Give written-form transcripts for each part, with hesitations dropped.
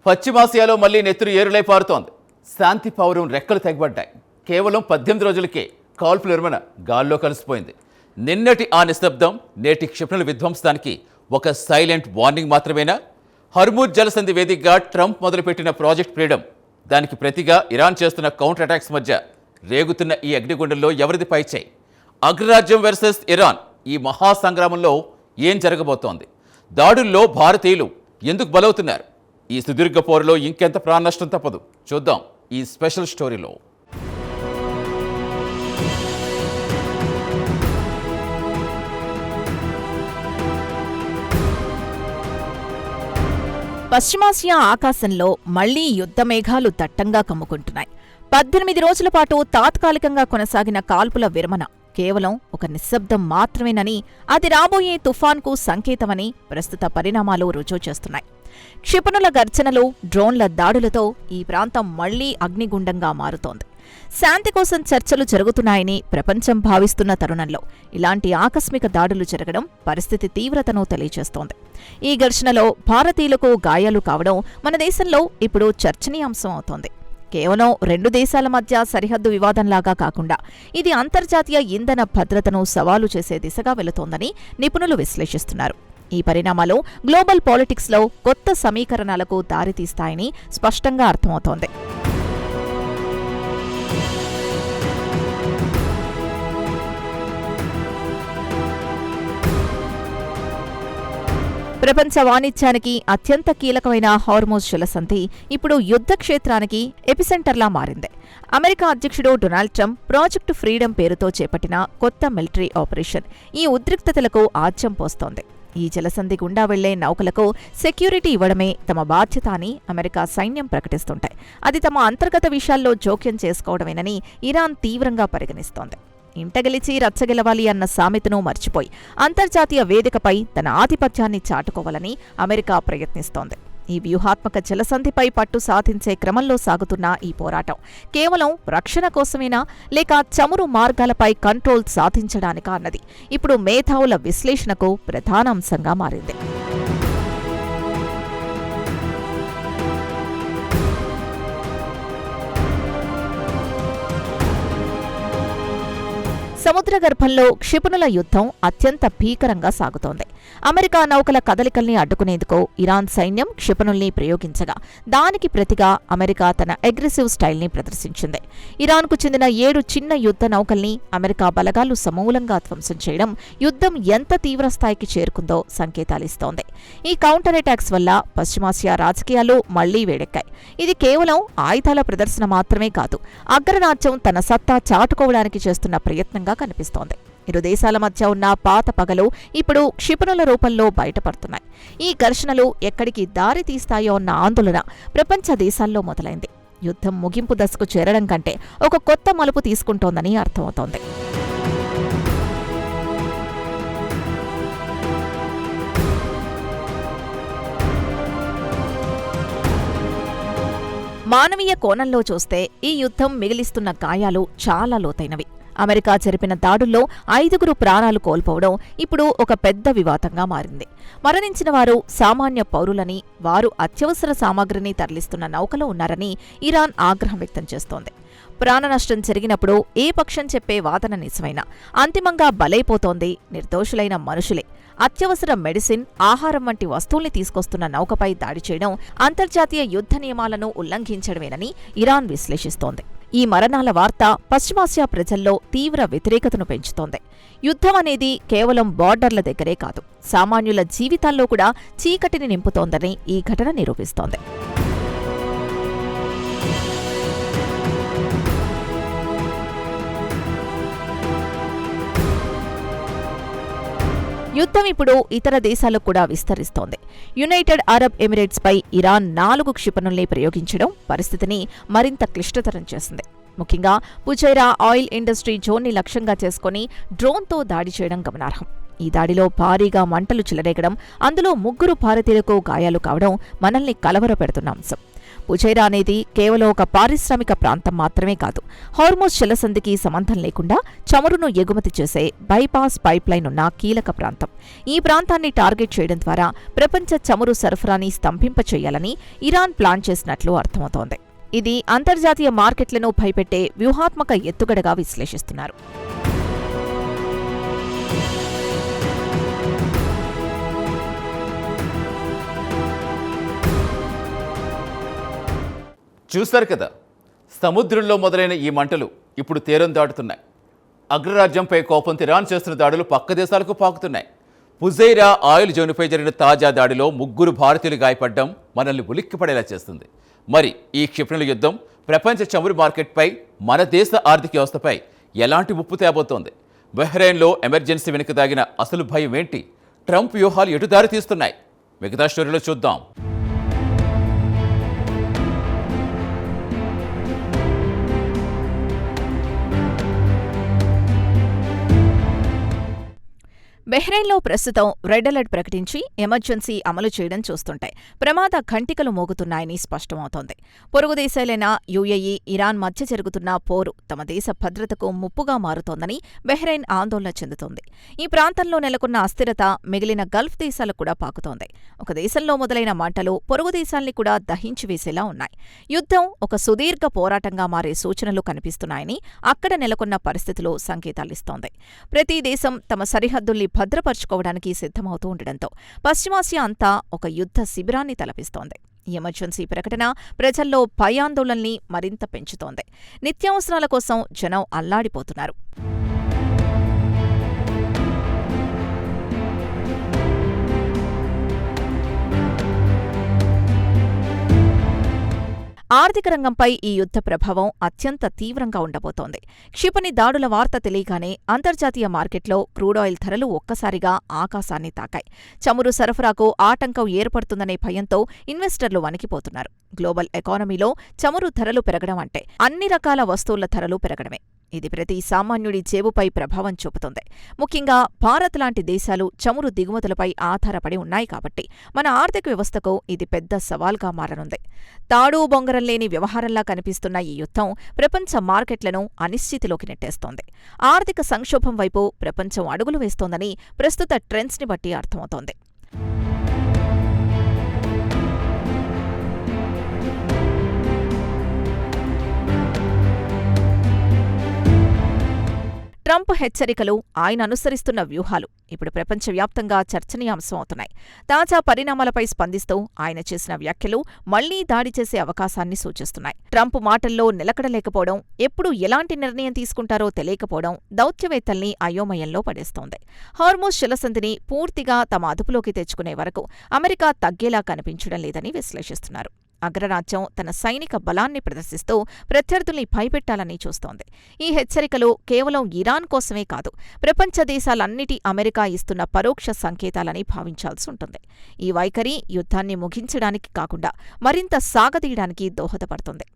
పశ్చిమాసియాలో మళ్లీ నెత్తురు ఏరులై పారుతోంది. శాంతి పౌరం రెక్కలు తెగబడ్డాయి. కేవలం 18 రోజులకే కాల్పుల విరమణ గాల్లో కలిసిపోయింది. నిన్నటి ఆ నిశ్శబ్దం నేటి క్షిపణుల విధ్వంసానికి ఒక సైలెంట్ వార్నింగ్ మాత్రమేనా? హర్మూజ్ జలసంధి వేదికగా ట్రంప్ మొదలుపెట్టిన ప్రాజెక్ట్ ఫ్రీడమ్, దానికి ప్రతిగా ఇరాన్ చేస్తున్న కౌంటర్ అటాక్స్ మధ్య రేగుతున్న ఈ అగ్నిగుండంలో ఎవరిది పైచేయి? అగ్రరాజ్యం వర్సెస్ ఇరాన్, ఈ మహాసంగ్రామంలో ఏం జరగబోతోంది? దాడుల్లో భారతీయులు ఎందుకు బలవుతున్నారు? ఈ సుదీర్ఘ పోరులో ఇంకెంత ప్రాణ నష్టం తప్పదు? చూద్దాం ఈ స్పెషల్ స్టోరీలో. పశ్చిమాసియా ఆకాశంలో మళ్లీ యుద్ధ మేఘాలు దట్టంగా కమ్ముకుంటున్నాయి. 18 రోజుల పాటు తాత్కాలికంగా కొనసాగిన కాల్పుల విరమణ కేవలం ఒక నిశ్శబ్దం మాత్రమేనని, అది రాబోయే తుఫాన్కు సంకేతమని ప్రస్తుత పరిణామాలు రుజువు చేస్తున్నాయి. క్షిపణుల గర్జనలు, డ్రోన్ల దాడులతో ఈ ప్రాంతం మళ్లీ అగ్నిగుండంగా మారుతోంది. శాంతి కోసం చర్చలు జరుగుతున్నాయని ప్రపంచం భావిస్తున్న తరుణంలో ఇలాంటి ఆకస్మిక దాడులు జరగడం పరిస్థితి తీవ్రతను తెలియజేస్తోంది. ఈ ఘర్షణలో భారతీయులకు గాయాలు కావడం మన దేశంలో ఇప్పుడు చర్చనీయాంశం అవుతోంది. కేవలం 2 దేశాల మధ్య సరిహద్దు వివాదంలాగా కాకుండా ఇది అంతర్జాతీయ ఇంధన భద్రతను సవాలు చేసే దిశగా వెళుతోందని నిపుణులు విశ్లేషిస్తున్నారు. ఈ పరిణామాలు గ్లోబల్ పాలిటిక్స్లో కొత్త సమీకరణాలకు దారితీస్తాయని స్పష్టంగా అర్థమవుతోంది. ప్రపంచ వాణిజ్యానికి అత్యంత కీలకమైన హార్మూజ్ జలసంధి ఇప్పుడు యుద్ధ క్షేత్రానికి ఎపిసెంటర్లా మారింది. అమెరికా అధ్యక్షుడు డొనాల్డ్ ట్రంప్ ప్రాజెక్టు ఫ్రీడమ్ పేరుతో చేపట్టిన కొత్త మిలిటరీ ఆపరేషన్ ఈ ఉద్రిక్తతలకు ఆజ్యం పోస్తోంది. ఈ జలసంధి గుండా వెళ్లే నౌకలకు సెక్యూరిటీ ఇవ్వడమే తమ బాధ్యత అని అమెరికా సైన్యం ప్రకటిస్తుంటాయి. అది తమ అంతర్గత విషయాల్లో జోక్యం చేసుకోవడమేనని ఇరాన్ తీవ్రంగా పరిగణిస్తోంది. ఇంటగెలిచి రచ్చగెలవాలి అన్న సామెతను మర్చిపోయి అంతర్జాతీయ వేదికపై తన ఆధిపత్యాన్ని చాటుకోవాలని అమెరికా ప్రయత్నిస్తోంది. ఈ వ్యూహాత్మక జలసంధిపై పట్టు సాధించే క్రమంలో సాగుతున్న ఈ పోరాటం కేవలం రక్షణ కోసమేనా, లేక చమురు మార్గాలపై కంట్రోల్ సాధించడానికా అన్నది ఇప్పుడు మేధావుల విశ్లేషణకు ప్రధాన అంశంగా మారింది. సముద్రగర్భంలో క్షిపణుల యుద్ధం అత్యంత భీకరంగా సాగుతోంది. అమెరికా నౌకల కదలికల్ని అడ్డుకునేందుకు ఇరాన్ సైన్యం క్షిపణుల్ని ప్రయోగించగా దానికి ప్రతిగా అమెరికా తన అగ్రెసివ్ స్టైల్ని ప్రదర్శించింది. ఇరాన్కు చెందిన 7 చిన్న యుద్ధ నౌకల్ని అమెరికా బలగాలు సమూలంగా ధ్వంసం చేయడం యుద్ధం ఎంత తీవ్రస్థాయికి చేరుకుందో సంకేతాలిస్తోంది. ఈ కౌంటర్ అటాక్స్ వల్ల పశ్చిమాసియా రాజకీయాలు మళ్లీ వేడెక్కాయి. ఇది కేవలం ఆయుధాల ప్రదర్శన మాత్రమే కాదు, అగ్రరాజ్యం తన సత్తా చాటుకోవడానికి చేస్తున్న ప్రయత్నంగా కనిపిస్తోంది. ఇరు దేశాల మధ్య ఉన్న పాత పగలు ఇప్పుడు క్షిపణుల రూపంలో బయటపడుతున్నాయి. ఈ ఘర్షణలు ఎక్కడికి దారి తీస్తాయో అన్న ఆందోళన ప్రపంచ దేశాల్లో మొదలైంది. యుద్ధం ముగింపు దశకు చేరడం కంటే ఒక కొత్త మలుపు తీసుకుంటోందని అర్థమవుతోంది. మానవీయ కోణంలో చూస్తే ఈ యుద్ధం మిగిలిస్తున్న గాయాలు చాలా లోతైనవి. అమెరికా జరిపిన దాడుల్లో 5గురు ప్రాణాలు కోల్పోవడం ఇప్పుడు ఒక పెద్ద వివాదంగా మారింది. మరణించిన వారు సామాన్య పౌరులని, వారు అత్యవసర సామాగ్రిని తరలిస్తున్న నౌకలో ఉన్నారని ఇరాన్ ఆగ్రహం వ్యక్తం చేస్తోంది. ప్రాణనష్టం జరిగినప్పుడు ఏ పక్షం చెప్పే వాదన నిజమైనా అంతిమంగా బలైపోతోంది నిర్దోషులైన మనుషులే. అత్యవసర మెడిసిన్, ఆహారం వంటి వస్తువుల్ని తీసుకొస్తున్న నౌకపై దాడి చేయడం అంతర్జాతీయ యుద్ధ నియమాలను ఉల్లంఘించడమేనని ఇరాన్ విశ్లేషిస్తోంది. ఈ మరణాల వార్త పశ్చిమాసియా ప్రజల్లో తీవ్ర వ్యతిరేకతను పెంచుతోంది. యుద్ధం అనేది కేవలం బార్డర్ల దగ్గరే కాదు, సామాన్యుల జీవితాల్లో కూడా చీకటిని నింపుతోందని ఈ ఘటన నిరూపిస్తోంది. యుద్ధం ఇప్పుడు ఇతర దేశాలకు కూడా విస్తరిస్తోంది. యునైటెడ్ అరబ్ ఎమిరేట్స్పై ఇరాన్ 4 క్షిపణుల్ని ప్రయోగించడం పరిస్థితిని మరింత క్లిష్టతరం చేసింది. ముఖ్యంగా పుజైరా ఆయిల్ ఇండస్ట్రీ జోన్ని లక్ష్యంగా చేసుకుని డ్రోన్తో దాడి చేయడం గమనార్హం. ఈ దాడిలో భారీగా మంటలు చెలరేగడం, అందులో 3 భారతీయులకు గాయాలు కావడం మనల్ని కలవరపెడుతున్న అంశం. పుజైరా అనేది కేవలం ఒక పారిశ్రామిక ప్రాంతం మాత్రమే కాదు, హార్మోజ్ జలసంధికి సంబంధం లేకుండా చమురును ఎగుమతి చేసే బైపాస్ పైప్లైన్ ఉన్న కీలక ప్రాంతం. ఈ ప్రాంతాన్ని టార్గెట్ చేయడం ద్వారా ప్రపంచ చమురు సరఫరాని స్తంభింపచేయాలని ఇరాన్ ప్లాన్ చేసినట్లు అర్థమవుతోంది. ఇది అంతర్జాతీయ మార్కెట్లను భయపెట్టే వ్యూహాత్మక ఎత్తుగడగా విశ్లేషిస్తున్నారు. చూశారు కదా, సముద్రంలో మొదలైన ఈ మంటలు ఇప్పుడు తీరం దాటుతున్నాయి. అగ్రరాజ్యంపై కోపంతో ఇరాన్ చేస్తున్న దాడులు పక్క దేశాలకు పాకుతున్నాయి. పుజైరా ఆయిల్ జోన్పై జరిగిన తాజా దాడిలో 3 భారతీయులు గాయపడ్డం మనల్ని ఉలిక్కిపడేలా చేస్తుంది. మరి ఈ క్షిపణుల యుద్ధం ప్రపంచ చమురు మార్కెట్పై, మన దేశ ఆర్థిక వ్యవస్థపై ఎలాంటి ముప్పు తేబోతోంది? బహ్రెయిన్లో ఎమర్జెన్సీ వెనుక దాగిన అసలు భయం ఏంటి? ట్రంప్ వ్యూహాలు ఎటు దారి తీస్తున్నాయి? మిగతా స్టోరీలో చూద్దాం. బహ్రెయిన్లో ప్రస్తుతం రెడ్ అలర్ట్ ప్రకటించి ఎమర్జెన్సీ అమలు చేయడం చూస్తుంటే ప్రమాద ఘంటికలు మోగుతున్నాయని స్పష్టమవుతోంది. పొరుగు దేశాలైన యుఏఈ, ఇరాన్ మధ్య జరుగుతున్న పోరు తమ దేశ భద్రతకు ముప్పుగా మారుతోందని బహ్రెయిన్ ఆందోళన చెందుతోంది. ఈ ప్రాంతంలో నెలకొన్న అస్థిరత మిగిలిన గల్ఫ్ దేశాలకు కూడా పాకుతోంది. ఒక దేశంలో మొదలైన మంటలు పొరుగు దేశాల్ని కూడా దహించివేసేలా ఉన్నాయి. యుద్ధం ఒక సుదీర్ఘ పోరాటంగా మారే సూచనలు కనిపిస్తున్నాయని అక్కడ నెలకొన్న పరిస్థితులు సంకేతాలిస్తోంది. ప్రతి దేశం తమ సరిహద్దుల్ని భద్రపరుచుకోవడానికి సిద్ధమవుతూ ఉండడంతో పశ్చిమాసియా అంతా ఒక యుద్ధ శిబిరాన్ని తలపిస్తోంది. ఈ ఎమర్జెన్సీ ప్రకటన ప్రజల్లో భయాందోళనల్ని మరింత పెంచుతోంది. నిత్యావసరాల కోసం జనం అల్లాడిపోతున్నారు. ఆర్థిక రంగంపై ఈ యుద్ధ ప్రభావం అత్యంత తీవ్రంగా ఉండబోతోంది. క్షిపణి దాడుల వార్త తెలియగానే అంతర్జాతీయ మార్కెట్లో క్రూడాయిల్ ధరలు ఒక్కసారిగా ఆకాశాన్ని తాకాయి. చమురు సరఫరాకు ఆటంకం ఏర్పడుతుందనే భయంతో ఇన్వెస్టర్లు వణికిపోతున్నారు. గ్లోబల్ ఎకానమీలో చమురు ధరలు పెరగడం అంటే అన్ని రకాల వస్తువుల ధరలు పెరగడమే. ఇది ప్రతి సామాన్యుడి జేబుపై ప్రభావం చూపుతుంది. ముఖ్యంగా భారత్ లాంటి దేశాలు చమురు దిగుమతులపై ఆధారపడి ఉన్నాయి కాబట్టి మన ఆర్థిక వ్యవస్థకు ఇది పెద్ద సవాల్గా మారనుంది. తాడూ బొంగరం లేని వ్యవహారంలా కనిపిస్తున్న ఈ యుద్ధం ప్రపంచ మార్కెట్లను అనిశ్చితిలోకి నెట్టేస్తోంది. ఆర్థిక సంక్షోభం వైపు ప్రపంచం అడుగులు వేస్తోందని ప్రస్తుత ట్రెండ్స్ని బట్టి అర్థమవుతోంది. ట్రంప్ హెచ్చరికలు, ఆయన అనుసరిస్తున్న వ్యూహాలు ఇప్పుడు ప్రపంచవ్యాప్తంగా చర్చనీయాంశం అవుతున్నాయి. తాజా పరిణామాలపై స్పందిస్తూ ఆయన చేసిన వ్యాఖ్యలు మళ్లీ దాడి చేసే అవకాశాన్ని సూచిస్తున్నాయి. ట్రంప్ మాటల్లో నిలకడలేకపోవడం, ఎప్పుడు ఎలాంటి నిర్ణయం తీసుకుంటారో తెలియకపోవడం దౌత్యవేత్తల్ని అయోమయంలో పడేస్తోంది. హార్మోజ్ జలసంధిని పూర్తిగా తమ అదుపులోకి తెచ్చుకునే వరకు అమెరికా తగ్గేలా కనిపించడం లేదని విశ్లేషిస్తున్నారు. అగ్రరాజ్యం తన సైనిక బలాన్ని ప్రదర్శిస్తూ ప్రత్యర్థుల్ని భయపెట్టాలని చూస్తోంది. ఈ హెచ్చరికలు కేవలం ఇరాన్ కోసమే కాదు, ప్రపంచ దేశాలన్నిటి అమెరికా ఇస్తున్న పరోక్ష సంకేతాలని భావించాల్సి ఉంటుంది. ఈ వైఖరి యుద్ధాన్ని ముగించడానికి కాకుండా మరింత సాగదీయడానికి దోహదపడుతుంది.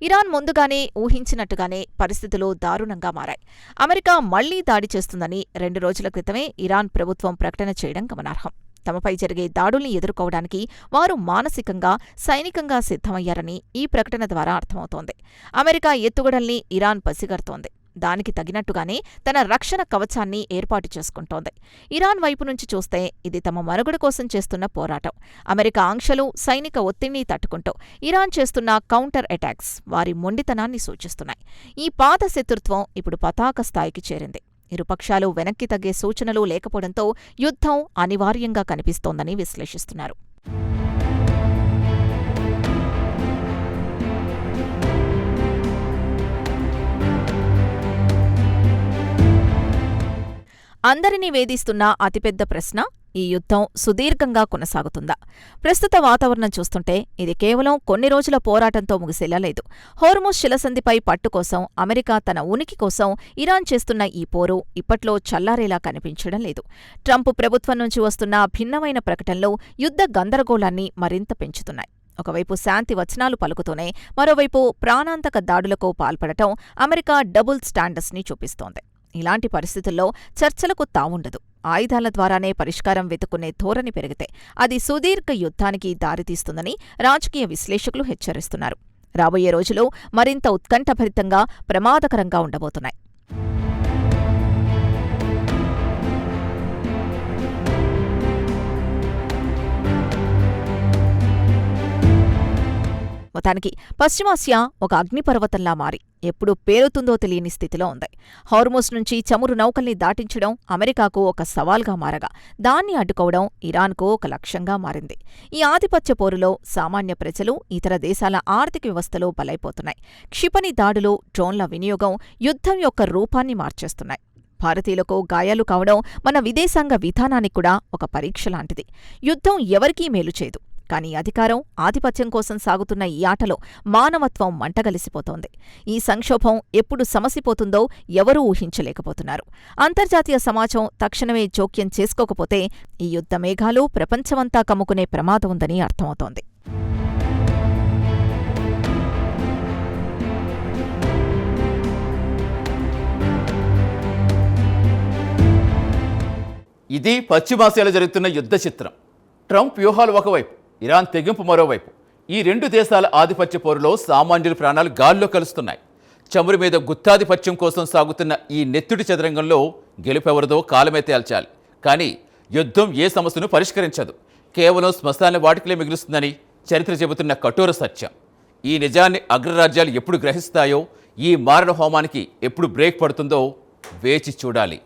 ఇరాన్ ముందుగానే ఊహించినట్టుగానే పరిస్థితులు దారుణంగా మారాయి. అమెరికా మళ్లీ దాడి చేస్తుందని 2 రోజుల క్రితమే ఇరాన్ ప్రభుత్వం ప్రకటన చేయడం గమనార్హం. తమపై జరిగే దాడుల్ని ఎదుర్కోవడానికి వారు మానసికంగా, సైనికంగా సిద్ధమయ్యారని ఈ ప్రకటన ద్వారా అర్థమవుతోంది. అమెరికా ఎత్తుగడల్ని ఇరాన్ పసిగడుతోంది. దానికి తగినట్టుగానే తన రక్షణ కవచాన్ని ఏర్పాటు చేసుకుంటోంది. ఇరాన్ వైపు నుంచి చూస్తే ఇది తమ మనుగడ కోసం చేస్తున్న పోరాటం. అమెరికా ఆంక్షలు, సైనిక ఒత్తిడిని తట్టుకుంటూ ఇరాన్ చేస్తున్న కౌంటర్ అటాక్స్ వారి మొండితనాన్ని సూచిస్తున్నాయి. ఈ పాత శత్రుత్వం ఇప్పుడు పతాక స్థాయికి చేరింది. ఇరుపక్షాలు వెనక్కి తగ్గే సూచనలు లేకపోవడంతో యుద్ధం అనివార్యంగా కనిపిస్తోందని విశ్లేషిస్తున్నారు. అందరినీ వేధిస్తున్న అతిపెద్ద ప్రశ్న, ఈ యుద్ధం సుదీర్ఘంగా కొనసాగుతుందా? ప్రస్తుత వాతావరణం చూస్తుంటే ఇది కేవలం కొన్ని రోజుల పోరాటంతో ముగిసేలా లేదు. హోర్ముజ్ జలసంధిపై పట్టు కోసం అమెరికా తన ఉనికి కోసం ఇరాన్ చేస్తున్న ఈ పోరు ఇప్పట్లో చల్లారేలా కనిపించడం లేదు. ట్రంప్ ప్రభుత్వం నుంచి వస్తున్న భిన్నమైన ప్రకటనలు యుద్ధ గందరగోళాన్ని మరింత పెంచుతున్నాయి. ఒకవైపు శాంతి వచనాలు పలుకుతూనే మరోవైపు ప్రాణాంతక దాడులకు పాల్పడటం అమెరికా డబుల్ స్టాండర్డ్స్ని చూపిస్తోంది. ఇలాంటి పరిస్థితుల్లో చర్చలకు తావుండదు. ఆయుధాల ద్వారానే పరిష్కారం వెతుక్కునే ధోరణి పెరిగితే అది సుదీర్ఘ యుద్ధానికి దారితీస్తుందని రాజకీయ విశ్లేషకులు హెచ్చరిస్తున్నారు. రాబోయే రోజులు మరింత ఉత్కంఠభరితంగా, ప్రమాదకరంగా ఉండబోతున్నాయి. మొత్తానికి పశ్చిమాసియా ఒక అగ్నిపర్వతంలా మారి ఎప్పుడు పేలుతుందో తెలియని స్థితిలో ఉంది. హార్మోస్ నుంచి చమురు నౌకల్ని దాటించడం అమెరికాకు ఒక సవాల్గా మారగా, దాన్ని అడ్డుకోవడం ఇరాన్కు ఒక లక్ష్యంగా మారింది. ఈ ఆధిపత్య పోరులో సామాన్య ప్రజలు, ఇతర దేశాల ఆర్థిక వ్యవస్థలు బలైపోతున్నాయి. క్షిపణి దాడులు, డ్రోన్ల వినియోగం యుద్ధం యొక్క రూపాన్ని మార్చేస్తున్నాయి. భారతీయులకు గాయాలు కావడం మన విదేశాంగ విధానానికి కూడా ఒక పరీక్ష లాంటిది. యుద్ధం ఎవరికీ మేలు చేయదు. కానీ అధికారం, ఆధిపత్యం కోసం సాగుతున్న ఈ ఆటలో మానవత్వం మంటగలిసిపోతోంది. ఈ సంక్షోభం ఎప్పుడు సమసిపోతుందో ఎవరూ ఊహించలేకపోతున్నారు. అంతర్జాతీయ సమాజం తక్షణమే జోక్యం చేసుకోకపోతే ఈ యుద్ధ మేఘాలు ప్రపంచమంతా కమ్ముకునే ప్రమాదం ఉందని అర్థమవుతోంది. ఇది పశ్చిమాసియాలో జరుగుతున్న యుద్ధ చిత్రం. ట్రంప్ వ్యూహాలు ఒకవైపు, ఇరాన్ తెగింపు మరోవైపు. ఈ రెండు దేశాల ఆధిపత్య పోరులో సామాన్యుల ప్రాణాలు గాల్లో కలుస్తున్నాయి. చమురు మీద గుత్తాధిపత్యం కోసం సాగుతున్న ఈ నెత్తుడి చదరంగంలో గెలుపెవరిదో కాలమే తేల్చాలి. కానీ యుద్ధం ఏ సమస్యను పరిష్కరించదు, కేవలం శ్మశాన వాటికలే మిగులుస్తుందని చరిత్ర చెబుతున్న కఠోర సత్యం. ఈ నిజాన్ని అగ్రరాజ్యాలు ఎప్పుడు గ్రహిస్తాయో, ఈ మారణ హోమానికి ఎప్పుడు బ్రేక్ పడుతుందో వేచి చూడాలి.